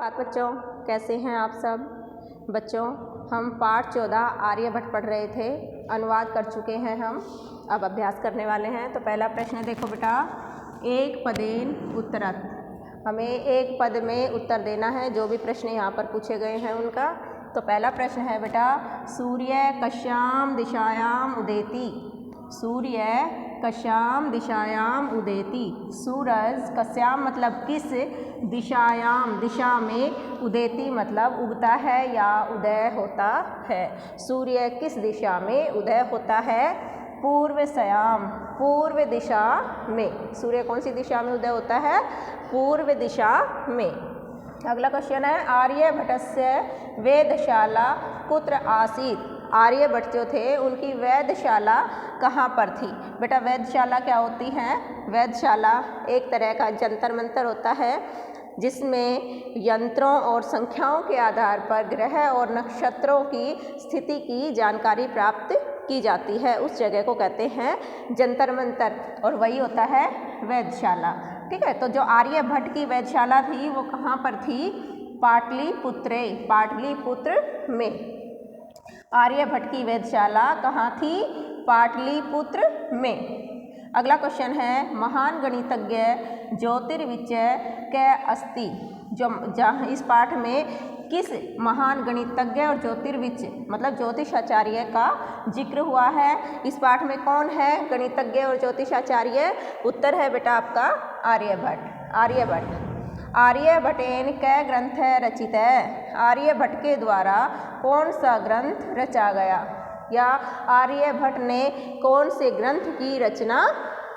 बात बच्चों, कैसे हैं आप सब बच्चों। हम पाठ 14 आर्यभट्ट पढ़ रहे थे, अनुवाद कर चुके हैं हम, अब अभ्यास करने वाले हैं। तो पहला प्रश्न देखो बेटा, एक पदेन उत्तरत। हमें एक पद में उत्तर देना है जो भी प्रश्न यहाँ पर पूछे गए हैं उनका। तो पहला प्रश्न है बेटा, सूर्य कस्याम दिशायाम उदेति। सूर्य कस्याम दिशायाम उदेति। सूरज कस्याम मतलब किस, दिशायाम दिशा में, उदेति मतलब उगता है या उदय होता है। सूर्य किस दिशा में उदय होता है? पूर्वस्याम, पूर्व दिशा में। सूर्य कौन सी दिशा में उदय होता है? पूर्व दिशा में। अगला क्वेश्चन है, आर्यभट्टस्य वेधशाला कुत्र आसीत्। आर्यभट्ट जो थे उनकी वेधशाला कहाँ पर थी? बेटा वेधशाला क्या होती है? वेधशाला एक तरह का जंतर मंतर होता है जिसमें यंत्रों और संख्याओं के आधार पर ग्रह और नक्षत्रों की स्थिति की जानकारी प्राप्त की जाती है। उस जगह को कहते हैं जंतर मंतर, और वही होता है वेधशाला। ठीक है, तो जो आर्यभट्ट की वेधशाला थी वो कहाँ पर थी? पाटलिपुत्रे, पाटलिपुत्र में। आर्यभट्ट की वेधशाला कहाँ थी? पाटलिपुत्र में। अगला क्वेश्चन है, महान गणितज्ञ ज्योतिर्विचय कै अस्ति। जो जहाँ इस पाठ में किस महान गणितज्ञ और ज्योतिर्विच मतलब ज्योतिषाचार्य का जिक्र हुआ है? इस पाठ में कौन है गणितज्ञ और ज्योतिषाचार्य? उत्तर है बेटा आपका आर्यभट्ट। आर्यभट्ट। आर्यभट्टेन कै ग्रंथ रचित है। आर्यभट्ट के द्वारा कौन सा ग्रंथ रचा गया, या आर्यभट्ट ने कौन से ग्रंथ की रचना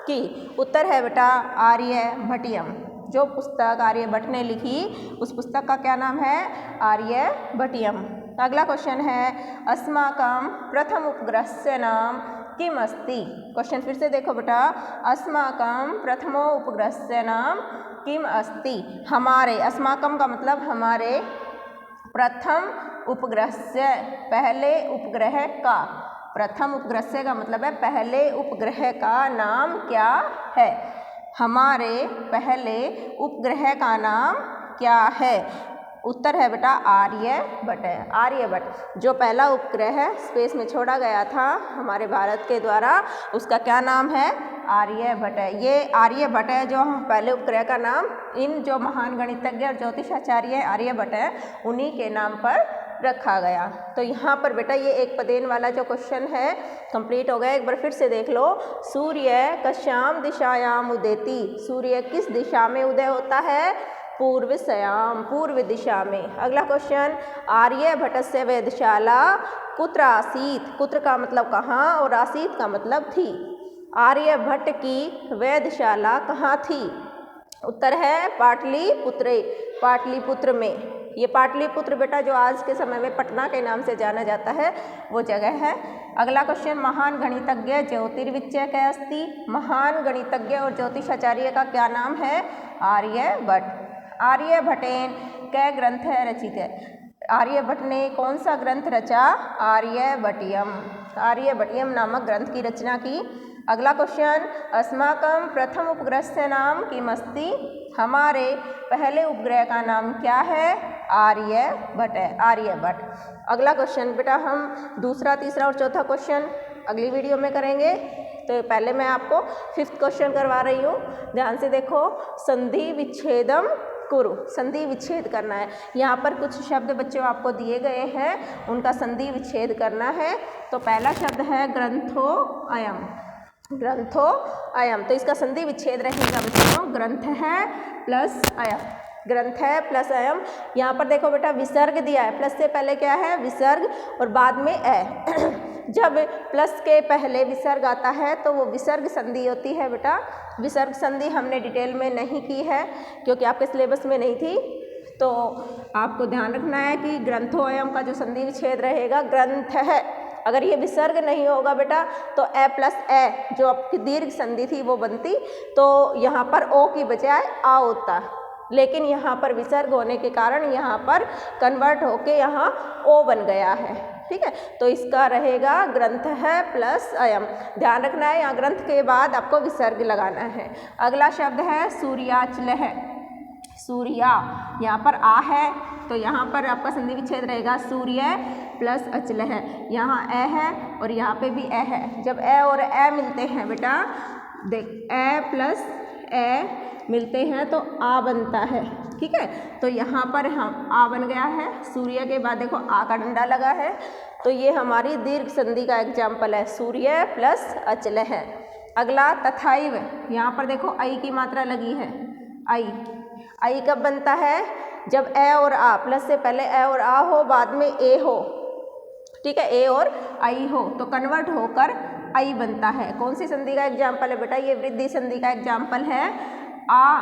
की? उत्तर है बेटा आर्यभट्टियम। जो पुस्तक आर्यभट्ट ने लिखी उस पुस्तक का क्या नाम है? आर्यभट्टियम। अगला क्वेश्चन है, अस्माकं प्रथम उपग्रहस्य नाम किम अस्ति। क्वेश्चन फिर से देखो बेटा, अस्माकं प्रथमो उपग्रहस्य नाम किम अस्ति। हमारे, अस्माकं का मतलब हमारे, प्रथम उपग्रह से, पहले उपग्रह का, प्रथम उपग्रह से का मतलब है पहले उपग्रह का नाम क्या है? हमारे पहले उपग्रह का नाम क्या है? उत्तर है बेटा आर्यभट्ट है। आर्यभट्ट जो पहला उपग्रह स्पेस में छोड़ा गया था हमारे भारत के द्वारा, उसका क्या नाम है? आर्यभट्ट है। ये आर्यभट्ट है जो पहले उपग्रह का नाम इन जो महान गणितज्ञ और ज्योतिषाचार्य आर्यभट्ट है उन्हीं के नाम पर रखा गया। तो यहाँ पर बेटा ये एक पदेन वाला जो क्वेश्चन है कंप्लीट हो गया। एक बार फिर से देख लो, सूर्य कस्याम दिशायाम उदेति। सूर्य किस दिशा में उदय होता है? पूर्वस्याम, पूर्व दिशा में। अगला क्वेश्चन, आर्यभट्टस्य वेधशाला कुत्र आसीत्। कुत्र का मतलब कहाँ और आसीत् का मतलब थी। आर्यभट्ट की वेधशाला कहाँ थी? उत्तर है पाटलिपुत्रे, पाटलिपुत्र में। ये पाटलिपुत्र बेटा जो आज के समय में पटना के नाम से जाना जाता है वो जगह है। अगला क्वेश्चन, महान गणितज्ञ ज्योतिर्विचय कै अस्ति। महान गणितज्ञ और ज्योतिषाचार्य का क्या नाम है? आर्यभट्ट। आर्यभट्टेन कै ग्रंथ रचित है। आर्यभट्ट ने कौन सा ग्रंथ रचा? आर्यभट्टियम। आर्यभट्टियम नामक ग्रंथ की रचना की। अगला क्वेश्चन, अस्माकं प्रथम उपग्रहस्य नाम किम अस्ति। हमारे पहले उपग्रह का नाम क्या है? आर्यभट्ट है। आर्यभट्ट। अगला क्वेश्चन बेटा हम दूसरा, तीसरा और चौथा क्वेश्चन अगली वीडियो में करेंगे। तो पहले मैं आपको 5th क्वेश्चन करवा रही हूँ, ध्यान से देखो। संधि विच्छेदम कुरु। संधि विच्छेद करना है। यहाँ पर कुछ शब्द बच्चों आपको दिए गए हैं, उनका संधि विच्छेद करना है। तो पहला शब्द है ग्रंथो अयम। ग्रंथो अयम, तो इसका संधि विच्छेद रहेगा बच्चों, ग्रंथ है प्लस अयम। ग्रंथ है प्लस अयम। यहाँ पर देखो बेटा विसर्ग दिया है, प्लस से पहले क्या है? विसर्ग, और बाद में ए। जब प्लस के पहले विसर्ग आता है तो वो विसर्ग संधि होती है बेटा। विसर्ग संधि हमने डिटेल में नहीं की है क्योंकि आपके सिलेबस में नहीं थी। तो आपको ध्यान रखना है कि ग्रंथोअयम का जो संधि विच्छेद रहेगा ग्रंथ है। अगर ये विसर्ग नहीं होगा बेटा तो ए प्लस ए जो आपकी दीर्घ संधि थी वो बनती, तो यहाँ पर ओ की बजाय आ होता, लेकिन यहाँ पर विसर्ग होने के कारण यहाँ पर कन्वर्ट होके यहाँ ओ बन गया है। ठीक है, तो इसका रहेगा ग्रंथ है प्लस अयम। ध्यान रखना है, यहाँ ग्रंथ के बाद आपको विसर्ग लगाना है। अगला शब्द है सूर्याचल है। सूर्या, यहाँ पर आ है तो यहाँ पर आपका संधि विच्छेद रहेगा सूर्य प्लस अचल है, यहाँ ए है और यहाँ पे भी ए है। जब ए और ए मिलते हैं बेटा, देख ए प्लस ए मिलते हैं तो आ बनता है, ठीक है। तो यहाँ पर हम आ बन गया है, सूर्य के बाद देखो आ का डंडा लगा है, तो ये हमारी दीर्घ संधि का एग्जाम्पल है, सूर्य प्लस अचल है। अगला तथाइव, यहाँ पर देखो आई की मात्रा लगी है, आई कब बनता है, जब ए और आ, प्लस से पहले ए और आ हो, बाद में ए हो, ठीक है, ए और आई हो तो कन्वर्ट होकर आई बनता है। कौन सी संधि का एग्जाम्पल है बेटा, ये वृद्धि संधि का एग्जाम्पल है। आ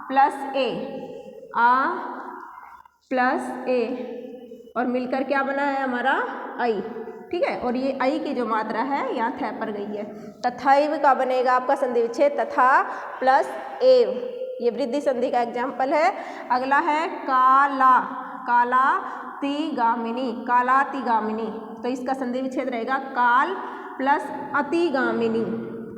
प्लस ए, आ प्लस ए और मिलकर क्या बना है हमारा आई, ठीक है। और ये आई की जो मात्रा है यहाँ थ पर गई है। तथाइव का बनेगा आपका संधि विच्छेद तथा प्लस एव, ये वृद्धि संधि का एग्जाम्पल है। अगला है काला, कालातिगामिनी, कालातिगामिनी, तो इसका संधि विच्छेद रहेगा काल प्लस अतिगामिनी,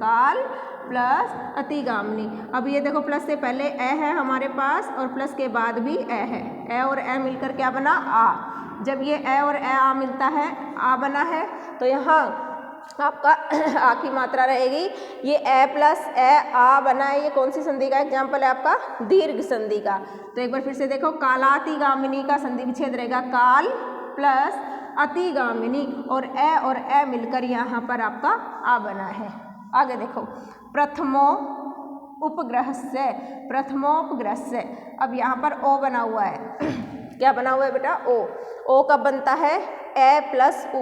काल प्लस अतिगामिनी। अब ये देखो प्लस से पहले ए है हमारे पास और प्लस के बाद भी ए है, ए और ए मिलकर क्या बना, आ। जब ये ए और ए आ मिलता है, आ बना है, तो यहाँ आपका आ की मात्रा रहेगी, ये ए प्लस ए आ बना है, ये कौन सी संधि का एग्जाम्पल है आपका, दीर्घ संधि का। तो एक बार फिर से देखो, कालातिगामिनी का संधि विच्छेद रहेगा काल प्लस अतिगामिनी और ए मिलकर यहाँ पर आपका आ बना है। आगे देखो, प्रथमो उपग्रह से, प्रथमोपग्रह से, अब यहाँ पर ओ बना हुआ है क्या बना हुआ है बेटा, ओ कब बनता है, ए प्लस उ,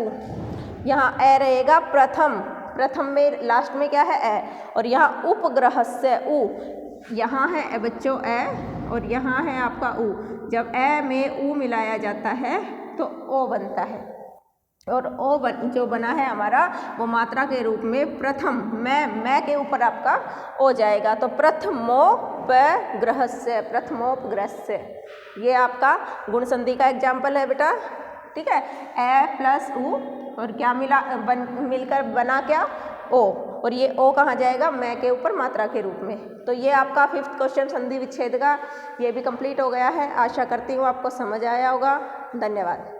यहाँ ए रहेगा प्रथम में लास्ट में क्या है ए, और यहाँ उपग्रह से उ, यहाँ है ए बच्चों ए और यहाँ है आपका उ, जब ए में उ मिलाया जाता है तो ओ बनता है, और ओ जो बना है हमारा वो मात्रा के रूप में प्रथम, मैं के ऊपर आपका ओ जाएगा, तो प्रथमोपग्रह से, प्रथमोपग्रह से, ये आपका गुण संधि का एग्जाम्पल है बेटा, ठीक है। ए प्लस उ और क्या मिलकर बना क्या, ओ, और ये ओ कहाँ जाएगा, मैं के ऊपर मात्रा के रूप में। तो ये आपका 5th क्वेश्चन संधि विच्छेद का ये भी कंप्लीट हो गया है। आशा करती हूँ आपको समझ आया होगा। धन्यवाद।